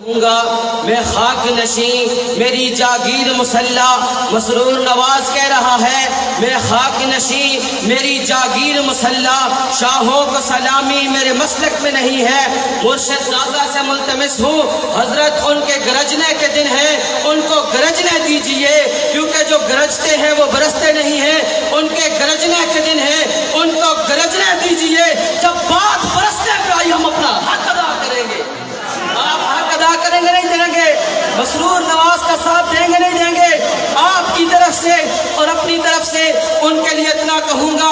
میں خاک نشیں میری جاگیر مسلح مسرور نواز کہہ رہا ہے میں خاک نشیں میری جاگیر مسلح شاہوں کو سلامی میرے مسلک میں نہیں ہے مرشد زادہ سے ملتمس ہوں حضرت ان کے گرجنے کے دن ہیں ان کو گرجنے دیجئے کیونکہ جو گرجتے ہیں وہ برستے نہیں ہیں ان کے گرجنے کے دن ہیں ان کو گرجنے دیجئے جب بات برسنے پہ آئی ہم اپنا حق ادا کریں گے آپ حق ادا کریں گے نہیں دیں گے مسرور نواز کا ساتھ دیں گے نہیں دیں گے آپ کی طرف سے اور اپنی طرف سے ان کے لیے اتنا کہوں گا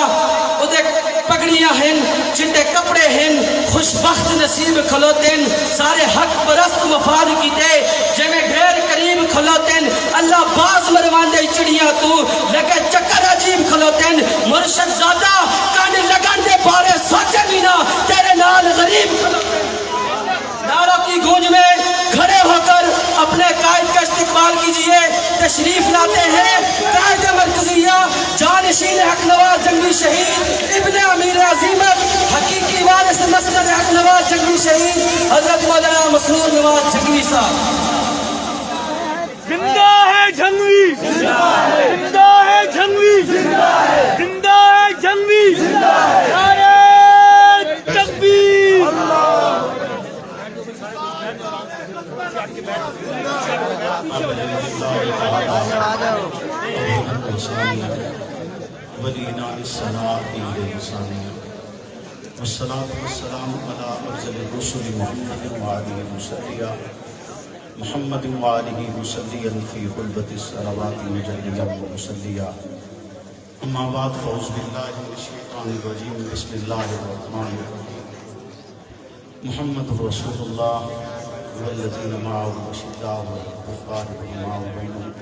ادھے پگڑیاں ہیں چٹے کپڑے ہیں خوشبخت نصیب کھلوتن سارے حق پرست وفاد کی دے جمع گھیر قریب کھلوتن اللہ باز مرواندے چڑیاں تو لگے چکر عجیب کھلوتن مرشد زادہ کان لگن دے بارے سوچے بینا تیرے نال غریب کھلوتن نعروں کی گونج میں کھڑے ہو کر اپنے قائد کا استقبال کیجئے تشریف لاتے ہیں قائد مرکزیہ جانشین حق نواز جنگی شہید ابن امیر عظیمت حقیقی وارث مسند حق نواز جنگی شہید حضرت مولانا مسرور نواز جنگی صاحب زندہ ہے جھنگوی زندہ ہے جھنگوی زندہ ہے جھنگوی نعرہ تکبیر ولينا للصلاة للإنسانية والصلاة والسلام على أفضل الرسل محمد وآله المصليا محمد وآله مصليا في قلبة الصلوات مجليا ومصليا أما بعد فأعوذ بالله من الشيطان الرجيم بسم الله الرحمن الرحيم محمد رسول الله والذين معه أشداء على الكفار رحماء بينهم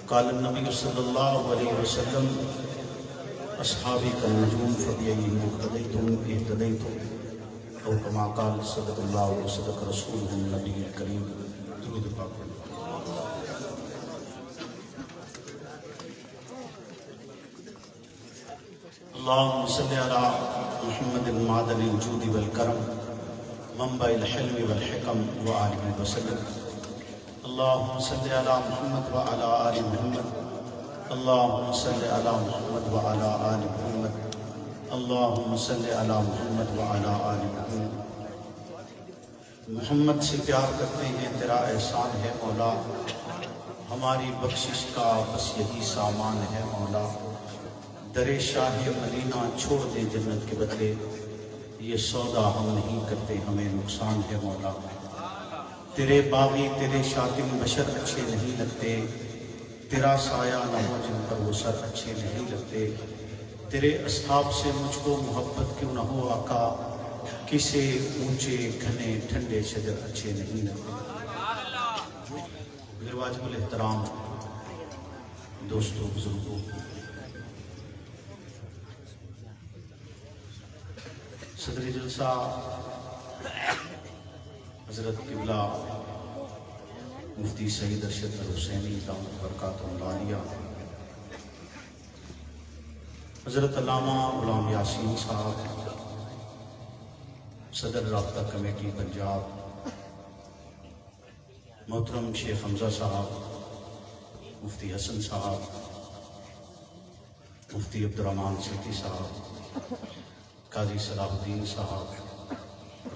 قال النبي صلى الله عليه وسلم أصحابي كالنجوم فبأيهم اقتديتم اهتديتم أو كما قال صدق الله وصدق رسوله النبي الكريم درود پاک اللهم صل على محمد معدن الجود والكرم منبع الحلم والحكم وآله وسلم اللهم صل على محمد وعلى آل محمد اللهم صل على محمد وعلى آل محمد اللهم صل على محمد وعلى آل محمد محمد سے پیار کرتے ہیں تیرا احسان ہے مولا ہماری بخشش کا بس یہی سامان ہے مولا در شاہ مدینہ چھوڑ دے جنت کے بدلے یہ سودا ہم نہیں کرتے ہمیں نقصان ہے مولا تیرے باغی تیرے شاطن بشر اچھے نہیں لگتے تیرا سایہ نہ ہو جن پر وہ سر اچھے نہیں لگتے تیرے اصحاب سے مجھ کو محبت کیوں نہ ہو آقا کسے اونچے گھنے ٹھنڈے شجر اچھے نہیں لگتے میرے واجب الاحترام دوستوں بزرگوں صدر جلسہ حضرت قبلہ مفتی سعید ارشد الحسینی دامت برکاتہ العالیہ حضرت علامہ غلام یاسین صاحب صدر رابطہ کمیٹی پنجاب محترم شیخ حمزہ صاحب مفتی حسن صاحب مفتی عبدالرحمن سیٹھی صاحب قاضی صلاح الدین صاحب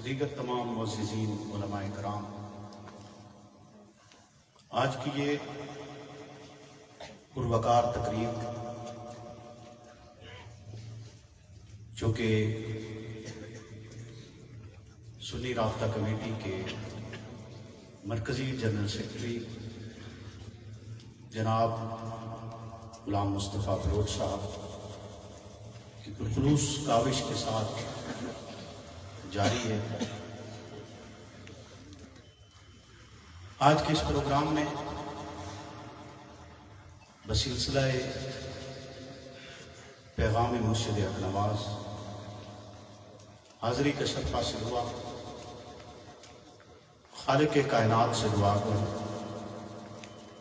دیگر تمام معززین علماء کرام آج کی یہ پروقار تقریب جو کہ سنی رابطہ کمیٹی کے مرکزی جنرل سیکرٹری جناب غلام مصطفیٰ بلوچ صاحب کی خلوص کاوش کے ساتھ جاری ہے آج کے اس پروگرام میں بسلسلہ پیغام مرشد حق نواز حاضری کا شرف حاصل ہوا خالق کائنات سے دعا کروں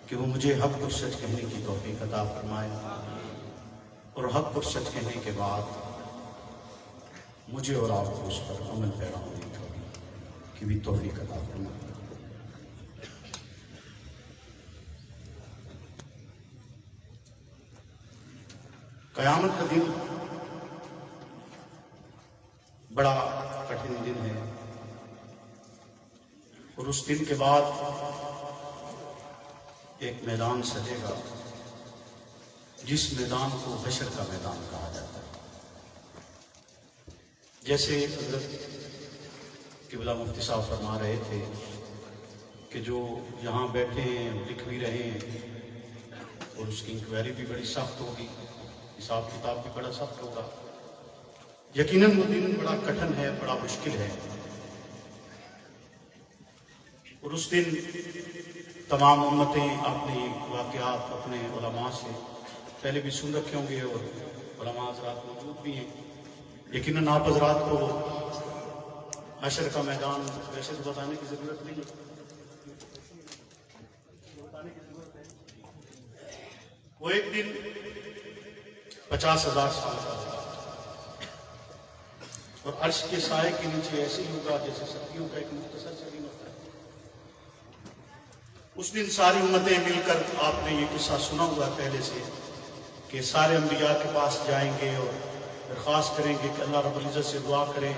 کہ وہ مجھے حق اور سچ کہنے کی توفیق عطا فرمائے اور حق اور سچ کہنے کے بعد مجھے اور آپ کو اس پر عمل پیرا ہونے کی بھی توفیق عطا فرمائے۔ قیامت کا دن بڑا کٹھن دن ہے، اور اس دن کے بعد ایک میدان سجے گا جس میدان کو حشر کا میدان کہا جاتا ہے۔ جیسے حضرت قبلہ مفتی صاحب فرما رہے تھے کہ جو یہاں بیٹھے ہیں لکھ بھی رہے ہیں، اور اس کی انکوائری بھی بڑی سخت ہوگی، حساب کتاب بھی بڑا سخت ہوگا، یقیناً وہ دن بڑا کٹھن ہے، بڑا مشکل ہے، اور اس دن تمام امتیں اپنے واقعات اپنے علماء سے پہلے بھی سن رکھے ہوں گے، اور علماء حضرات موجود بھی ہیں، یقیناً آپ حضرات کو حشر کا میدان ویسے تو بتانے کی ضرورت نہیں ہے، وہ ایک دن 50,000 سال کا ہوگا، اور عرش کے سائے کے نیچے ایسے ہی ہوگا جیسے سردیوں کا ایک مختصر سا دن ہوتا ہے۔ اس دن ساری امتیں مل کر، آپ نے یہ قصہ سنا ہوا پہلے سے، کہ سارے انبیاء کے پاس جائیں گے اور درخواست کریں گے کہ اللہ رب العزت سے دعا کریں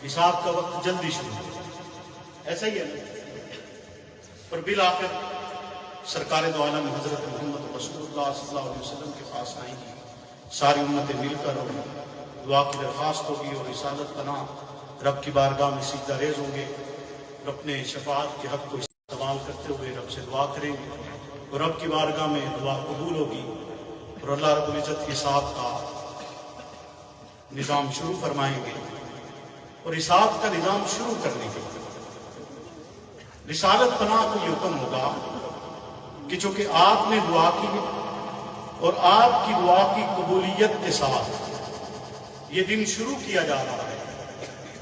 حساب کا وقت جلدی شروع ہو، ایسا ہی ہے نا؟ اور بالآخر سرکار دو عالم حضرت محمد رسول اللہ صلی اللہ علیہ وسلم کے پاس آئیں گی، ساری امتیں مل کر اور دعا کی درخواست ہوگی، اور رسالت پناہ رب کی بارگاہ میں سجدہ ریز ہوں گے، اور اپنے شفاعت کے حق کو استعمال کرتے ہوئے رب سے دعا کریں گے، اور رب کی بارگاہ میں دعا قبول ہوگی، اور اللہ رب العزت حساب کا نظام شروع فرمائیں گے، اور حساب کا نظام شروع کرنے کے لیے رسالت پناہ کو یہ حکم ہوگا کہ چونکہ آپ نے دعا کی اور آپ کی دعا کی قبولیت کے ساتھ یہ دن شروع کیا جا رہا ہے،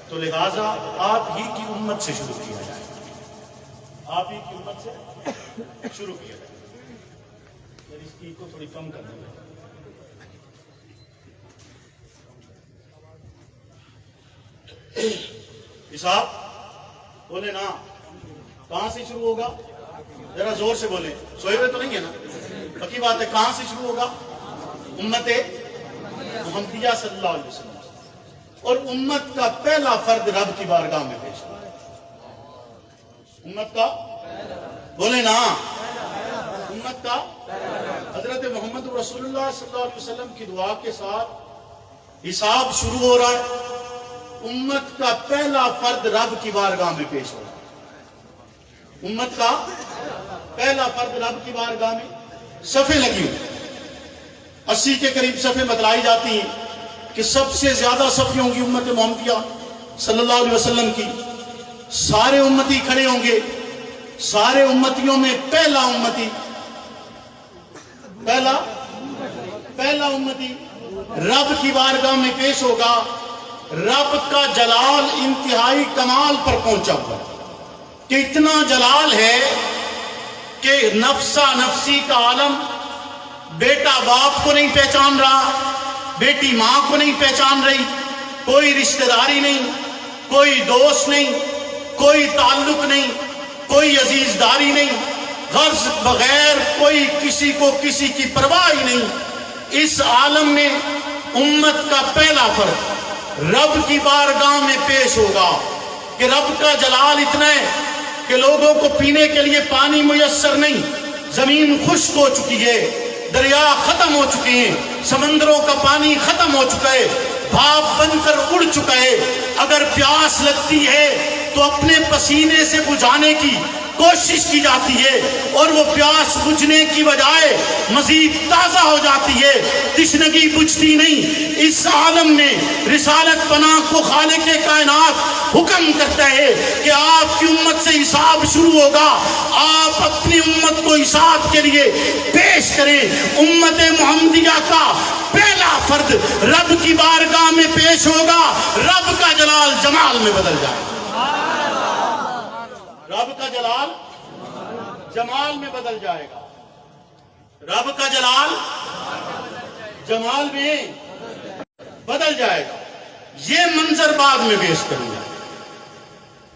تو لہذا آپ ہی کی امت سے شروع کیا جائے، آپ ہی کی امت سے شروع کیا جائے۔ اس کی کو تھوڑی کم کرنا ہے۔ حساب بولے نا، کہاں سے شروع ہوگا؟ ذرا زور سے بولیں، سوئے ہوئے تو نہیں ہے نا؟ پکی بات ہے، کہاں سے شروع ہوگا؟ امت محمدیہ صلی اللہ علیہ وسلم، اور امت کا پہلا فرد رب کی بارگاہ میں پیش ہوگا۔ امت کا بولے نا، امت کا حضرت محمد رسول اللہ صلی اللہ علیہ وسلم کی دعا کے ساتھ حساب شروع ہو رہا ہے، امت کا پہلا فرد رب کی بارگاہ میں پیش ہو رہا ہے، امت کا پہلا فرد رب کی بارگاہ میں صفیں لگی ہوئی، 80 کے قریب صفیں بتلائی جاتی ہیں کہ سب سے زیادہ صفیں ہوں گی امت محمدیہ صلی اللہ علیہ وسلم کی، سارے امتی کھڑے ہوں گے، سارے امتیوں میں پہلا امتی، پہلا امتی رب کی بارگاہ میں پیش ہوگا، رب کا جلال انتہائی کمال پر پہنچا ہوا ہے، کہ اتنا جلال ہے کہ نفسا نفسی کا عالم، بیٹا باپ کو نہیں پہچان رہا، بیٹی ماں کو نہیں پہچان رہی، کوئی رشتہ داری نہیں، کوئی دوست نہیں، کوئی تعلق نہیں، کوئی عزیز داری نہیں، غرض بغیر کوئی کسی کو کسی کی پرواہ ہی نہیں۔ اس عالم میں امت کا پہلا فرد رب کی بارگاہ میں پیش ہوگا کہ رب کا جلال اتنا ہے کہ لوگوں کو پینے کے لیے پانی میسر نہیں، زمین خشک ہو چکی ہے، دریا ختم ہو چکے ہیں، سمندروں کا پانی ختم ہو چکا ہے، بھاپ بن کر اڑ چکا ہے، اگر پیاس لگتی ہے تو اپنے پسینے سے بجھانے کی کوشش کی جاتی ہے، اور وہ پیاس بجھنے کی بجائے مزید تازہ ہو جاتی ہے، تشنگی بجھتی نہیں۔ اس عالم میں رسالت پناہ کو خالق کائنات حکم کرتا ہے کہ آپ کی امت سے حساب شروع ہوگا، آپ اپنی امت کو حساب کے لیے پیش کریں۔ امت محمدیہ کا پہلا فرد رب کی بارگاہ میں پیش ہوگا، رب کا جلال جمال میں بدل جائے گا، رب کا جلال جمال میں بدل جائے گا، رب کا جلال جمال میں بدل جائے گا۔ یہ منظر بعد میں پیش کروں گا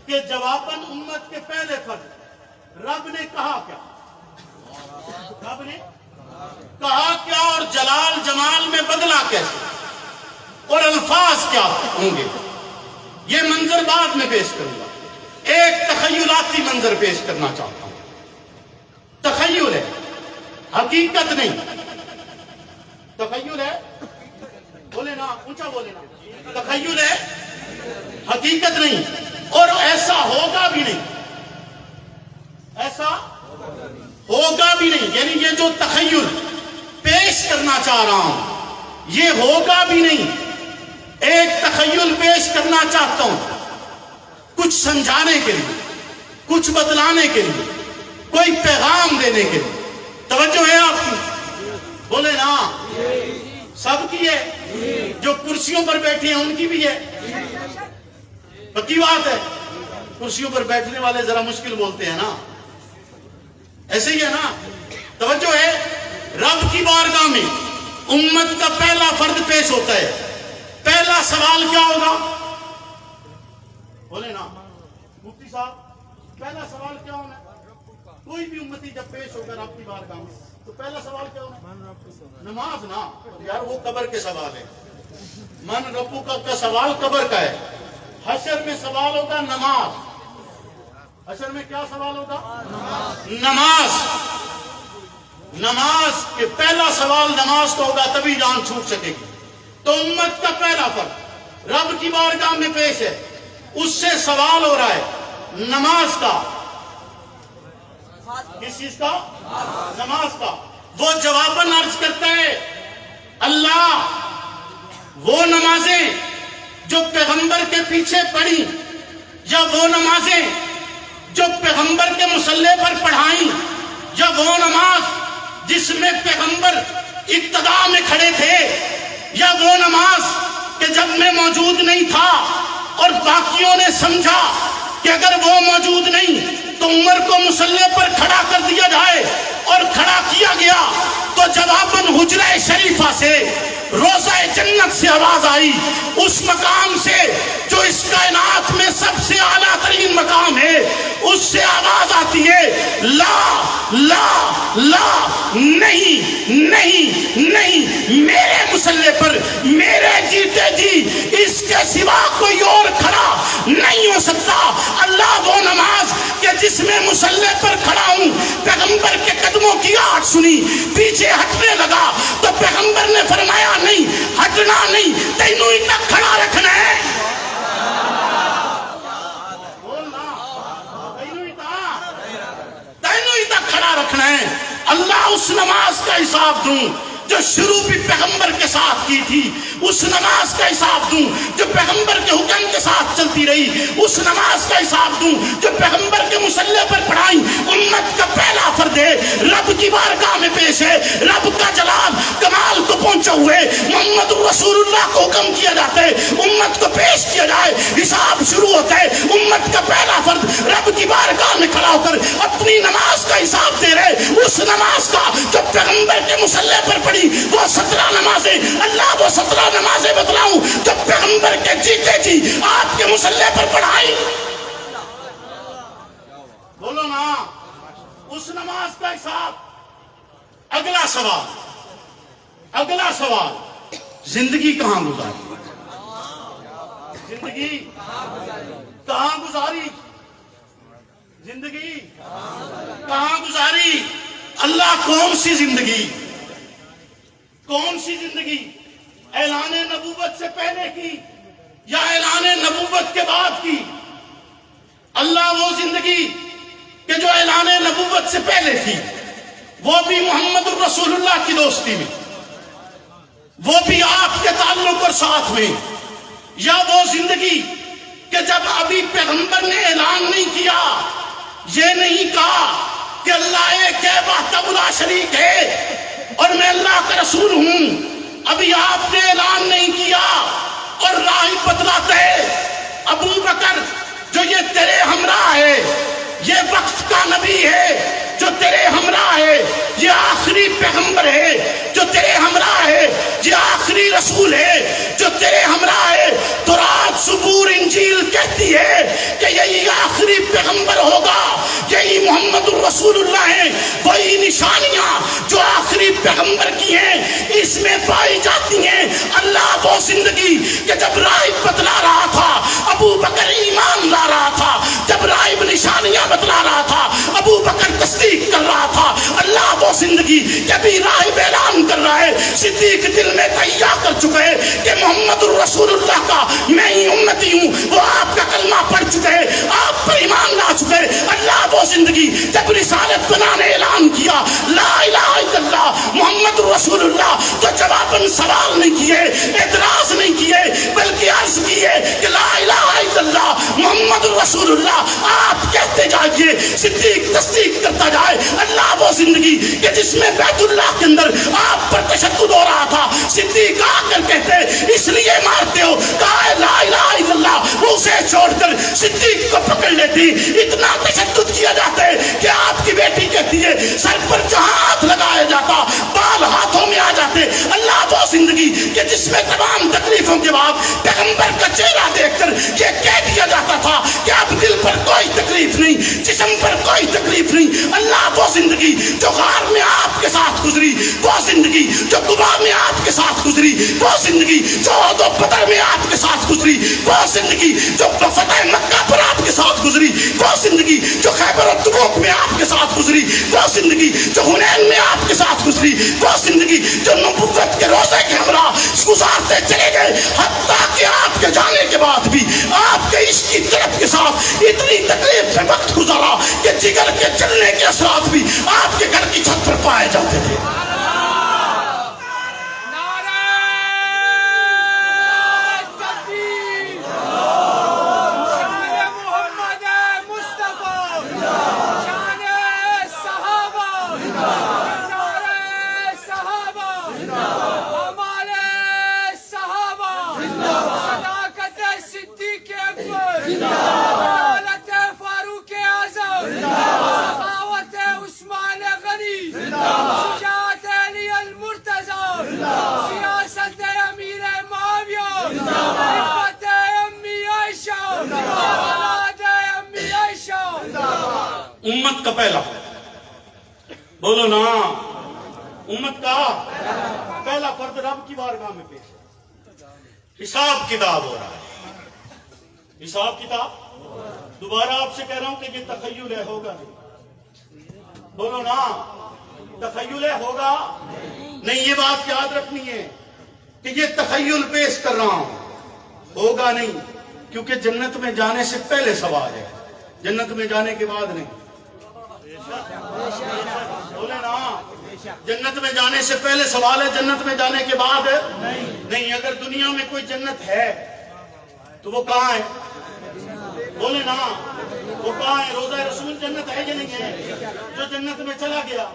کہ جواباً امت کے پہلے فرد رب نے کہا کیا؟ رب نے کہا کیا اور جلال جمال میں بدلا کیسے اور الفاظ کیا ہوں گے، یہ منظر بعد میں پیش کروں گا. ایک تخیلاتی منظر پیش کرنا چاہتا ہوں. تخیل ہے، حقیقت نہیں. تخیل ہے، بولے نا اونچا بولے نا. تخیل ہے، حقیقت نہیں، اور ایسا ہوگا بھی نہیں. ایسا ہوگا بھی نہیں. یعنی یہ جو تخیل پیش کرنا چاہ رہا ہوں یہ ہوگا بھی نہیں. ایک تخیل پیش کرنا چاہتا ہوں کچھ سمجھانے کے لیے، کچھ بتلانے کے لیے، کوئی پیغام دینے کے لیے. توجہ ہے آپ کی؟ بولے نا. سب کی ہے، جو کرسیوں پر بیٹھے ہیں ان کی بھی ہے. پکی بات ہے. کرسیوں پر بیٹھنے والے ذرا مشکل بولتے ہیں نا، ایسے ہی ہے نا. توجہ ہے. رب کی بارگاہ میں امت کا پہلا فرد پیش ہوتا ہے. پہلا سوال کیا ہوگا؟ بولے نا مفتی صاحب، پہلا سوال کیا ہونا ہے؟ کوئی بھی امتی جب پیش ہوگا رب کی بارگاہ میں تو پہلا سوال کیا ہونا؟ نماز نا. یار وہ قبر کے سوال ہے. من ربو کا سوال قبر کا ہے. حشر میں سوال ہوگا نماز. حشر میں کیا سوال ہوگا؟ نماز. نماز کے پہلا سوال نماز کا ہوگا، تبھی جان چھوٹ سکے گی. تو امت کا پہلا فرد رب کی بارگاہ میں پیش ہے، اس سے سوال ہو رہا ہے نماز کا. کس چیز کا؟ نماز کا. وہ جواباً عرض کرتا ہے اللہ وہ نمازیں جو پیغمبر کے پیچھے پڑھی، یا وہ نمازیں جو پیغمبر کے مصلی پر پڑھائیں، یا وہ نماز جس میں پیغمبر ابتدا میں کھڑے تھے، یا وہ نماز کہ جب میں موجود نہیں تھا اور باقیوں نے سمجھا کہ اگر وہ موجود نہیں تو عمر کو مصلی پر کھڑا کر دیا جائے، اور کھڑا کیا گیا تو جواباً حجرہ شریفہ سے روضہ جنت سے آواز آئی، اس مقام سے جو اس کائنات میں سب سے اعلیٰ ترین مقام ہے، اس سے آواز آتی ہے لا لا لا، نہیں نہیں نہیں، میرے مصلی پر میرے جیتے جی اس کے سوا کوئی اور کھڑا نہیں ہو سکتا. اللہ وہ نماز کہ جس میں مصلی پر کھڑا ہوں، پیغمبر کے قدموں کی آہٹ سنی، پیچھے ہٹنے لگا تو پیغمبر نے فرمایا نہیں ہٹنا نہیں، تینوں ہی تک کھڑا رکھنا ہے. تینوں ہی تک کھڑا رکھنا ہے. اللہ اس نماز کا حساب دوں جو شروع بھی پیغمبر کے ساتھ کی تھی، اس نماز کا حساب دوں جو پیغمبر کے حکم کے ساتھ چلتی رہی، اس نماز کا حساب دوں جو پیغمبر کے مصلی پر پڑھائی. امت کا پہلا فرد ہے، رب کی بارگاہ میں پیش ہے، رب کا جلال کمال کو پہنچا ہوئے محمد رسول اللہ کو حکم کیا جاتا ہے امت کو پیش کیا جائے، حساب شروع ہوتا ہے. امت کا پہلا فرد رب کی بارگاہ میں کھڑا ہو کر اپنی نماز کا حساب دے رہے، اس نماز کا جو پیغمبر کے مصلی پر پڑھی. وہ 17 نمازیں، اللہ وہ 17 نمازیں بتلاؤں جو پیغمبر کے جیتے جی آپ کے مصلی پر پڑھائی. بولو نا اس نماز کا حساب. اگلا سوال زندگی کہاں گزاری؟ زندگی کہاں گزاری؟ زندگی کہاں گزاری؟ اللہ کون سی زندگی؟ کون سی زندگی؟ اعلان نبوت سے پہلے کی یا اعلان نبوت کے بعد کی؟ اللہ وہ زندگی کہ جو اعلان نبوت سے پہلے تھی، وہ بھی محمد رسول اللہ کی دوستی میں، وہ بھی آپ کے تعلق اور ساتھ میں، یا وہ زندگی کہ جب ابھی پیغمبر نے اعلان نہیں کیا، یہ نہیں کہا کہ اللہ ایک ہے وحدہ لا شریک ہے اور میں اللہ کا رسول ہوں، ابھی آپ نے اعلان نہیں کیا اور راہ بتلاتے ابو بکر جو یہ تیرے ہمراہ ہے، یہ وقت کا نبی ہے جو تیرے ہمراہ ہے، یہ آخری پیغمبر ہے جو تیرے ہمراہ ہے، یہ آخری رسول ہے جو تیرے ہمراہ ہے۔ تو رات زبور انجیل کہتی ہے کہ یہی آخری پیغمبر ہوگا، یہی محمد الرسول اللہ ہیں۔ وہی نشانیاں جو آخری پیغمبر کی ہیں اس میں پائی جاتی ہیں۔ اللہ وہ زندگی کہ جب راہب بتلا رہا تھا ابو بکر ایمان لا رہا تھا، جب راہب نشانیاں بتلا رہا تھا ابو بکر تصدیق کر رہا تھا۔ اللہ وہ زندگی کہ ابھی راہب اعلان کر رہا ہے، صدیق دل میں تیار کر چکے کہ محمد الرسول اللہ کا میں ہی امتی ہوں، وہ آپ کا کلمہ پڑھ چکے، آپ پر ایمان لا چکے۔ اللہ وہ زندگی جب رسالت بنا نے اعلان کیا لا الہ الا اللہ محمد الرسول اللہ، تو جواباً سوال نہیں کیے، اعتراض نہیں کیے، بلکہ عرض کیے کہ لا الہ الا اللہ محمد الرسول اللہ، آپ کہتے جائیے، صدیق تصدیق کرتا جائے۔ اللہ وہ زندگی کہ جس میں بیت اللہ کے اندر آپ پر تشدد ہو رہا تھا، صدیق آ کر کہتے اس لیے مارتے ہو، کہا لا الہ الا اللہ، اسے چھوڑ کر صدیق کو پکڑ لیتی۔ اتنا تشدد کیا جاتا ہے کہ آپ کی بیٹی کہتی ہے سر پر جہاں ہاتھ لگایا جاتا بال ہاتھوں میں آ جاتے۔ اللہ وہ زندگی کہ جس میں تمام تکلیفوں کے بعد پیغمبر کا چہرہ دیکھ کر یہ کہہ دیا جاتا تھا کہ اب دل پر کوئی تکلیف نہیں، جسم پر کوئی تکلیف نہیں۔ اللہ وہ زندگی جو غار میں آپ کے ساتھ گزری، وہ زندگی جو قبا میں آپ کے ساتھ گزری، وہ زندگی جو احد و بدر میں آپ کے ساتھ گزری، وہ زندگی جو فتح مکہ پر آپ کے ساتھ گزری، وہ زندگی جو خیبر و تبوک میں آپ کے ساتھ گزری، وہ زندگی جو حنین میں آپ کے ساتھ گزری، وہ زندگی جو نبوت کے روزے کے ہمراہ گزارتے چلے گئے، حتیٰ کہ آپ کے جانے کے بعد بھی آپ کے عشق کی طرف کے ساتھ اتنی تکلیف سے وقت گزارا کہ جگر کے چلنے کے اثرات بھی آپ کے گھر کی چھت پر پائے جاتے تھے۔ امت کا پہلا، بولو نا، امت کا پہلا فرد رب کی بارگاہ میں پیش، حساب کتاب ہو رہا ہے، حساب کتاب۔ دوبارہ آپ سے کہہ رہا ہوں کہ یہ تخیل ہے، ہوگا نہیں، بولو نا، تخیل ہے، ہوگا نہیں۔ یہ بات یاد رکھنی ہے کہ یہ تخیل پیش کر رہا ہوں، ہوگا نہیں، کیونکہ جنت میں جانے سے پہلے سوال ہے، جنت میں جانے کے بعد نہیں۔ بولے نا، جنت میں جانے سے پہلے سوال ہے، جنت میں جانے کے بعد نہیں۔ اگر دنیا میں کوئی جنت ہے تو وہ کہاں ہے؟ بولے نا، وہ کہاں ہے؟ روضہ رسول جنت ہے یا نہیں ہے؟ جو جنت میں چلا گیا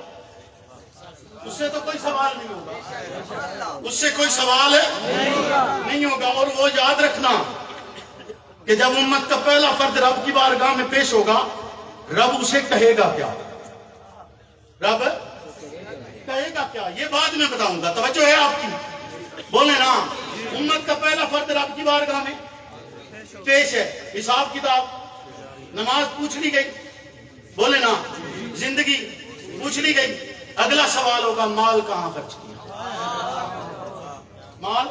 اس سے تو کوئی سوال نہیں ہوگا، اس سے کوئی سوال نہیں ہوگا۔ اور وہ یاد رکھنا کہ جب امت کا پہلا فرد رب کی بارگاہ میں پیش ہوگا، رب اسے کہے گا کیا؟ رب کہے گا کیا؟ یہ بعد میں بتاؤں گا، توجہ ہے آپ کی؟ بولے نا، امت کا پہلا فرد رب کی بارگاہ میں پیش ہے، حساب کتاب، نماز پوچھ لی گئی، بولے نا، زندگی پوچھ لی گئی۔ اگلا سوال ہوگا مال کہاں خرچ کیا؟ مال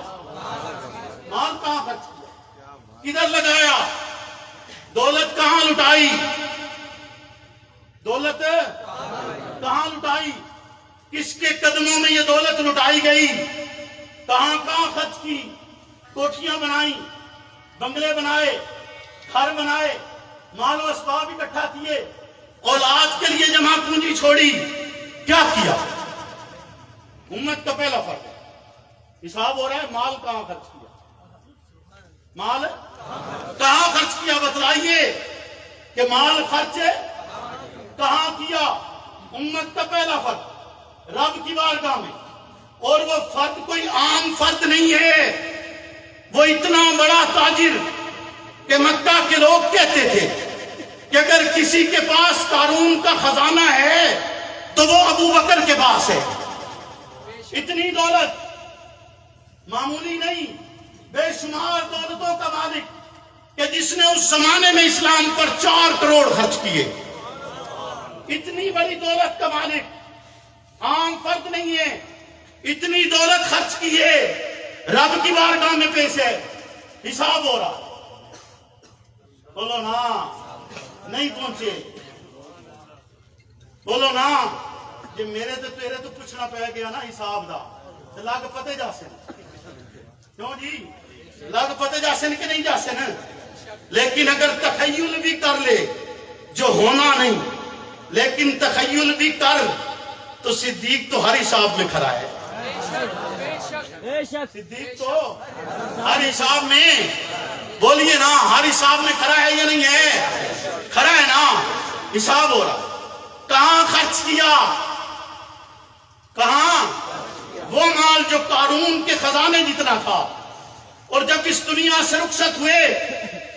کہاں خرچ کیا؟ کدھر لگایا؟ دولت کہاں لٹائی؟ دولت کہاں لٹائی؟ کس کے قدموں میں یہ دولت لٹائی گئی؟ کہاں خرچ کی؟ کوٹھیاں بنائی، بنگلے بنائے، گھر بنائے، مال و اسباب اکٹھا کیے، اولاد کے لیے جمع پونجی چھوڑی، کیا کیا؟ امت کا پہلا فرق حساب ہو رہا ہے، مال کہاں خرچ کیا؟ مال کہاں خرچ کیا؟ بتلائیے کہ مال خرچ کہاں کیا؟ امت کا پہلا فرد رب کی بارگاہ میں، اور وہ فرد کوئی عام فرد نہیں ہے، وہ اتنا بڑا تاجر کہ مکہ کے لوگ کہتے تھے کہ اگر کسی کے پاس قارون کا خزانہ ہے تو وہ ابو بکر کے پاس ہے. اتنی دولت معمولی نہیں، بے شمار دولتوں کا مالک کہ جس نے اس زمانے میں اسلام پر 4 کروڑ خرچ کیے. اتنی بڑی دولت کا مالک عام فرد نہیں ہے. اتنی دولت خرچ کیے، رب کی بارگاہ میں پیش ہے، حساب ہو رہا. بولو نا، نہیں پہنچے. بولو نا، یہ میرے تو تیرے تو پوچھنا پہ گیا نا حساب دا. لگ پتے جا سن، کیوں جی لگ پتے جا سن کہ نہیں جا سن. لیکن اگر تخیل بھی کر لے جو ہونا نہیں، لیکن تخیل بھی کر تو صدیق تو ہر حساب میں کھڑا ہے. صدیق تو ہر حساب میں، بولیے نا، ہر حساب میں کھڑا ہے یا نہیں ہے؟ کھڑا ہے نا. حساب ہو رہا. کہاں خرچ کیا؟ کہاں؟ وہ مال جو قارون کے خزانے جتنا تھا. اور جب اس دنیا سے رخصت ہوئے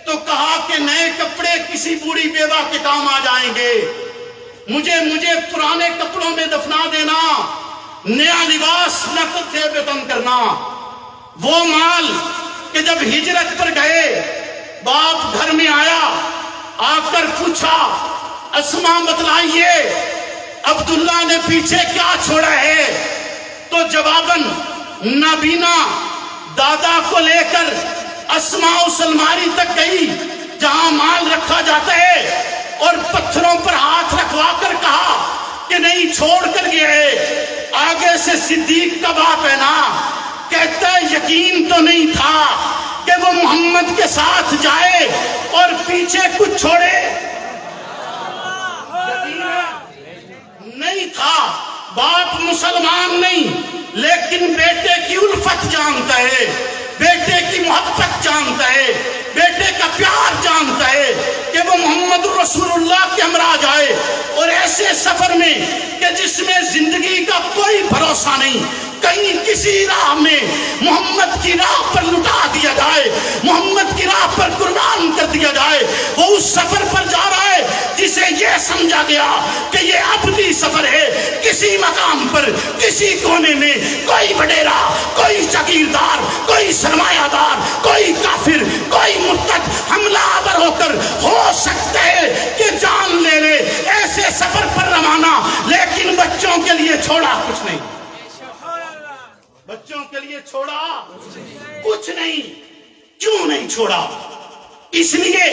تو کہا کہ نئے کپڑے کسی بوڑھی بیوہ کے کام آ جائیں گے، مجھے پرانے کپڑوں میں دفنا دینا، نیا لباس نقد سے بتن کرنا. وہ مال کہ جب ہجرت پر گئے، باپ گھر میں آیا، آ کر پوچھا اسما بتلائیے عبداللہ نے پیچھے کیا چھوڑا ہے؟ تو جواباً نابینا دادا کو لے کر اسما اس الماری تک گئی جہاں مال رکھا جاتا ہے، اور پتھروں پر ہاتھ رکھوا کر کہا کہ نہیں چھوڑ کر گیا ہے. آگے سے صدیق کا باپ ہے نا، کہتا ہے یقین تو نہیں تھا کہ وہ محمد کے ساتھ جائے اور پیچھے کچھ چھوڑے. نہیں تھا. باپ مسلمان نہیں لیکن بیٹے کی الفت جانتا ہے، بیٹے کی محبت جانتا ہے، بیٹے کا پیار جانتا ہے کہ وہ محمد رسول اللہ کے ہمراہ جائے. اور ایسے سفر میں کہ جس میں زندگی کا کوئی بھروسہ نہیں، کہیں کسی راہ میں محمد کی راہ پر لٹا دیا جائے، محمد کی راہ پر قربان کر دیا جائے. وہ اس سفر پر جا رہا ہے جسے یہ سمجھا گیا کہ یہ ابدی سفر ہے. کسی مقام پر، کسی کونے میں کوئی وڈیرا، کوئی جاگیردار، کوئی سرمایہ دار، کوئی کافر، کوئی مرتد حملہ آور ہو کر ہو سکتا ہے کہ جان لے لے. ایسے سفر پر روانہ، لیکن بچوں کے لیے چھوڑا کچھ نہیں. بچوں کے لیے چھوڑا کچھ نہیں. کیوں نہیں چھوڑا؟ اس لیے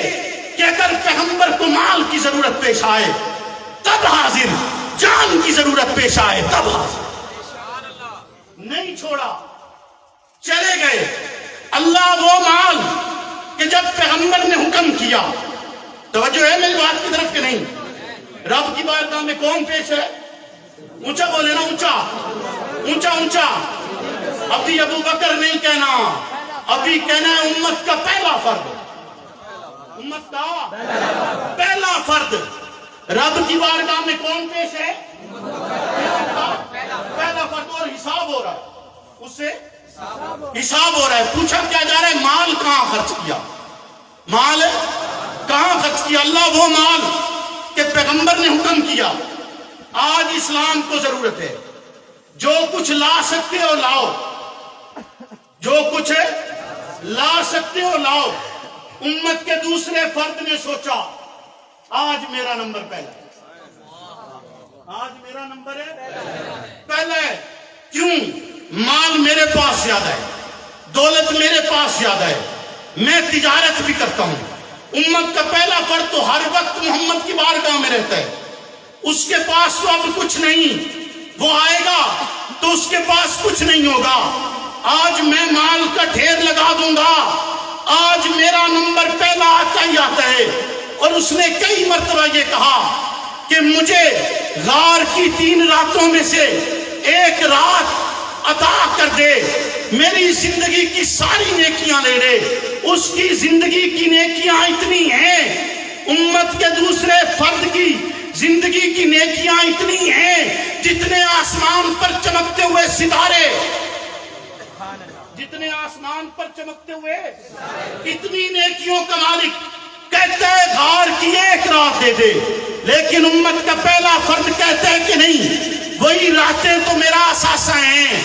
کہ اگر پیغمبر کو مال کی ضرورت پیش آئے تب حاضر، جان کی ضرورت پیش آئے تب حاضر. نہیں چھوڑا، چلے گئے. اللہ وہ مال کہ جب پیغمبر نے حکم کیا، توجہ ہے میری بات کی طرف کہ نہیں؟ رب کی بارگاہ میں کون پیش ہے؟ اونچا بولے نا، اونچا اونچا اونچا. ابھی ابو بکر نہیں کہنا، ابھی کہنا ہے امت کا پہلا فرد. امت کا پہلا فرد. رب کی بارگاہ میں کون پیش ہے؟ پہلا فرد. اور حساب ہو رہا ہے، اس سے حساب ہو رہا ہے. پوچھا کیا جا رہا ہے؟ مال کہاں خرچ کیا؟ مال کہاں خرچ کیا؟ اللہ وہ مال کہ پیغمبر نے حکم کیا. آج اسلام کو ضرورت ہے جو کچھ لا سکتے ہو لاؤ، جو کچھ لا سکتے ہو لاؤ. امت کے دوسرے فرد نے سوچا آج میرا نمبر پہلا ہے، آج میرا نمبر ہے پہلا ہے. کیوں؟ مال میرے پاس زیادہ ہے، دولت میرے پاس زیادہ ہے، میں تجارت بھی کرتا ہوں. امت کا پہلا فرد تو ہر وقت محمد کی بارگاہ میں رہتا ہے. اس کے پاس تو اب کچھ نہیں، وہ آئے گا تو اس کے پاس کچھ نہیں ہوگا. آج میں مال کا ڈھیر لگا دوں گا، آج میرا نمبر پہلا آتا ہی آتا ہے. اور اس نے کئی مرتبہ یہ کہا کہ مجھے غار کی 3 راتوں میں سے ایک رات عطا کر دے، میری زندگی کی ساری نیکیاں لے لے. اس کی زندگی کی نیکیاں اتنی ہیں، امت کے دوسرے فرد کی زندگی کی نیکیاں اتنی ہیں جتنے آسمان پر چمکتے ہوئے ستارے، جتنے آسمان پر چمکتے ہوئے. اتنی نیکیوں کا مالک کہتے ہیں غار کی ایک رات دے دے، لیکن امت کا پہلا فرد کہتے ہیں کہ نہیں، وہی راتیں تو میرا اثاثہ ہیں،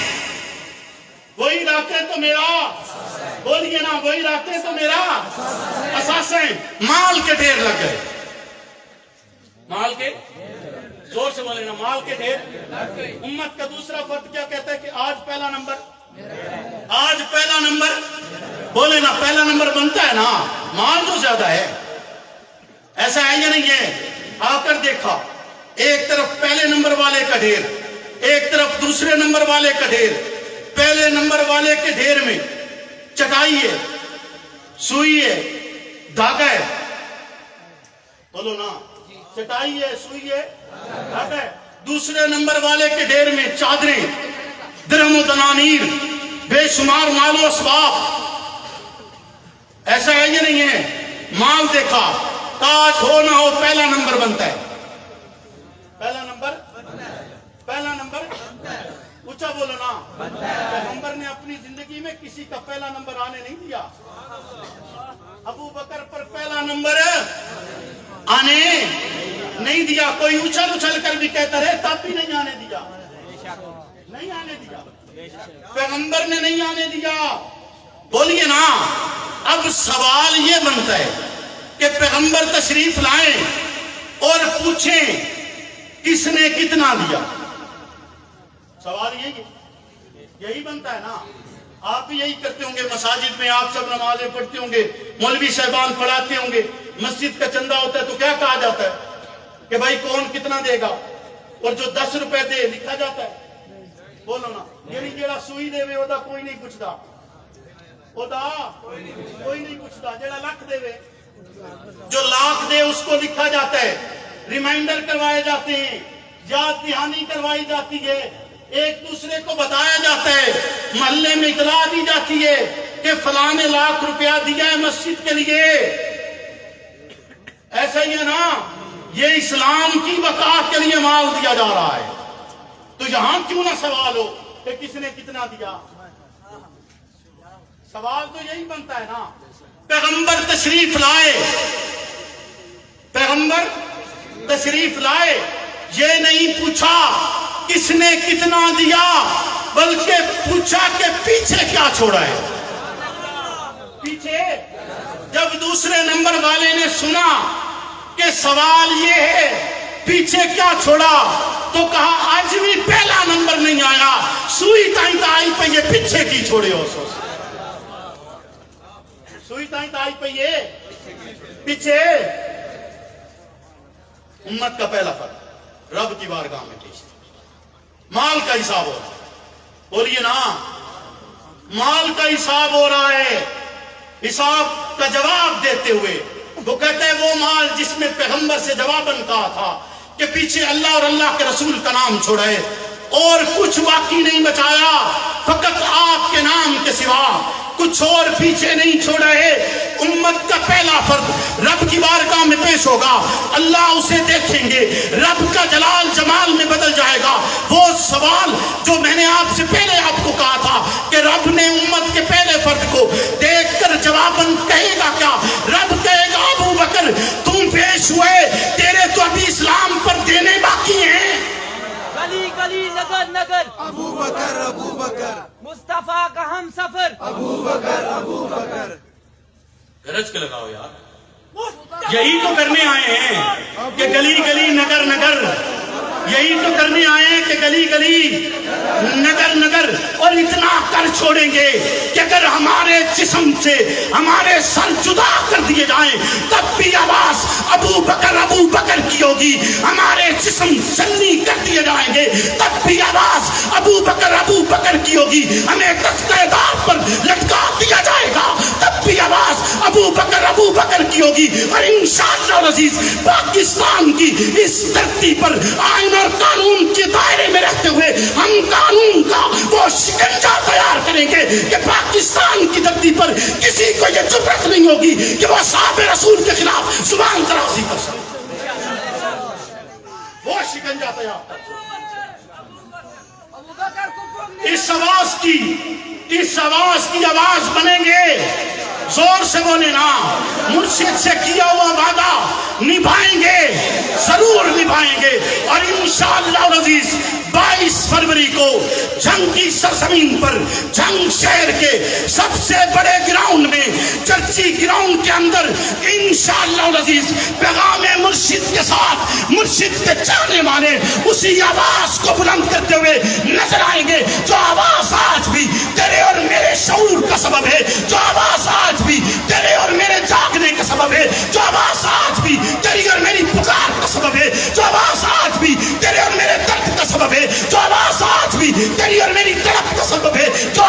وہی راتیں تو میرا، بولیے نا، وہی راتیں تو میرا اثاثہ ہیں۔ مال کے ڈھیر لگ گئے، مال کے، زور سے بولے نا، مال کے ڈھیر۔ امت کا دوسرا فرد کیا کہتا ہے کہ آج پہلا نمبر، آج پہلا نمبر، بولے نا پہلا نمبر بنتا ہے نا مال جو زیادہ ہے، ایسا ہے یا نہیں ہے؟ آ کر دیکھا، ایک طرف پہلے نمبر والے کا ڈھیر، ایک طرف دوسرے نمبر والے کا ڈھیر۔ پہلے نمبر والے کے ڈھیر میں چٹائی ہے، سوئی ہے، دھاگا ہے، بولو نا، چٹائی ہے، سوئی ہے، دھاگا ہے۔ دوسرے نمبر والے کے ڈھیر میں چادریں، درہم و دنانیر، بے شمار مال و اسباب، ایسا ہے یا نہیں ہے؟ مال دیکھا، تاج ہو نہ ہو پہلا نمبر بنتا ہے، پہلا نمبر، پہلا نمبر اونچا بولو نا۔ پیغمبر نے اپنی زندگی میں کسی کا پہلا نمبر آنے نہیں دیا، ابو بکر پر پہلا نمبر آنے نہیں دیا، کوئی اچھل اچھل کر بھی کہتا رہے تب بھی نہیں آنے دیا، نہیں آنے دیا، پیغمبر نے نہیں آنے دیا۔ بولیے نا، اب سوال یہ بنتا ہے کہ پیغمبر تشریف لائیں اور پوچھیں کس نے کتنا دیا، سوال یہی بنتا ہے نا۔ آپ بھی یہی کرتے ہوں گے، مساجد میں آپ سب نمازیں پڑھتے ہوں گے، مولوی صاحبان پڑھاتے ہوں گے، مسجد کا چندہ ہوتا ہے تو کیا کہا جاتا ہے کہ بھائی کون کتنا دے گا، اور جو 10 روپے دے لکھا جاتا ہے، بولو نا، یعنی جیڑا سوئی دے وے اودا کوئی نہیں پوچھتا، اودا کوئی نہیں پوچھتا، جیڑا لاکھ دے وے، جو لاکھ دے اس کو لکھا جاتا ہے، ریمائنڈر کروائے جاتے ہیں، یاد دہانی کروائی جاتی ہے، ایک دوسرے کو بتایا جاتا ہے، محلے میں اطلاع دی جاتی ہے کہ فلاں نے لاکھ روپیہ دیا ہے مسجد کے لیے، ایسا ہی ہے نا۔ یہ اسلام کی بقا کے لیے مال دیا جا رہا ہے، تو یہاں کیوں نہ سوال ہو کہ کس نے کتنا دیا؟ سوال تو یہی بنتا ہے نا۔ پیغمبر تشریف لائے، پیغمبر تشریف لائے، یہ نہیں پوچھا کس نے کتنا دیا، بلکہ پوچھا کہ پیچھے کیا چھوڑا ہے۔ پیچھے جب دوسرے نمبر والے نے سنا کہ سوال یہ ہے پیچھے کیا چھوڑا، تو کہا آج بھی پہلا نمبر نہیں آیا، سوئی تائیں تائی پہ یہ پیچھے کی چھوڑے ہو، سوئی تائیں تائی پہ یہ پیچھے۔ امت کا پہلا فرد رب کی بارگاہ میں پیش، مال کا حساب ہو رہا ہے، بولیے نا، مال کا حساب ہو رہا ہے۔ حساب کا جواب دیتے ہوئے وہ کہتے ہیں وہ مال جس میں پیغمبر سے جواباً کہا تھا کہ پیچھے اللہ اور اللہ کے رسول کا نام چھوڑے اور کچھ باقی نہیں بچایا، فقط آپ کے نام کے سوا کچھ اور پیچھے نہیں چھوڑے۔ امت کا پہلا فرد رب کی بارگاہ میں پیش ہوگا، اللہ اسے دیکھیں گے، رب کا جلال جمال میں بدل جائے گا۔ وہ سوال جو میں نے آپ سے پہلے آپ کو کہا تھا کہ رب نے امت کے پہلے فرد کو دیکھ کر جواباً کہے گا کیا؟ رب کہے گا ابو بکر تم پیش ہوئے، تیرے تو ابھی اسلام پر دینے باقی ہیں۔ گلی گلی نگر نگر ابو بکر ابو بکر مصطفیٰ کا ہم سفر ابو بکر ابو بکر۔ گرج کے لگاؤ یار، یہی تو کرنے آئے ہیں کہ گلی گلی نگر نگر، یہی تو کرنے آئے ہیں کہ گلی گلی نگر نگر، اور اتنا کر چھوڑیں گے کہ اگر ہمارے جسم سے ہمارے سر جدا کر دیے جائیں تب بھی آواز ابو بکر کی ہوگی، ہمارے جسم سنی کر دیے جائیں گے تب بھی آواز ابو بکر کی ہوگی، ہمیں تختہ دار پر لٹکا دیا جائے گا تب بھی آواز ابو بکر کی ہوگی۔ اور انشاءاللہ العزیز پاکستان کی اس دھرتی پر آئین اور قانون کے دائرے میں رہتے ہوئے ہم قانون کا وہ شکنجہ تیار کریں گے کہ پاکستان کی دھرتی پر کسی کو یہ جرأت نہیں ہوگی کہ وہ اصحاب رسول کے خلاف زبان درازی کر سکے، وہ شکنجہ تیار۔ اس آواز کی آواز بنیں گے زور سے بولے نا. مرشد سے کیا ہوا وعدہ نبھائیں گے, ضرور نبھائیں گے. اور انشاءاللہ العزیز 22 فروری کو جنگ کی سرزمین پر, جنگ شہر کے سب سے بڑے گراؤنڈ میں, چرچی گراؤنڈ کے اندر انشاءاللہ العزیز پیغام مرشد کے ساتھ مرشد کے چاہنے والے اسی آواز کو بلند کرتے ہوئے نظر آئیں گے, جو آواز آج بھی تیرے اور میرے شعور کا سبب ہے, جو آواز آج بھی تیرے اور میرے جاگنے کا سبب ہے, جو آواز آج بھی تیری اور میری پکار کا سبب ہے, جو آواز آج بھی تیرے اور میرے درد کا سبب ہے, جو آواز آج بھی تیری اور میری طرف کا سبب ہے, جو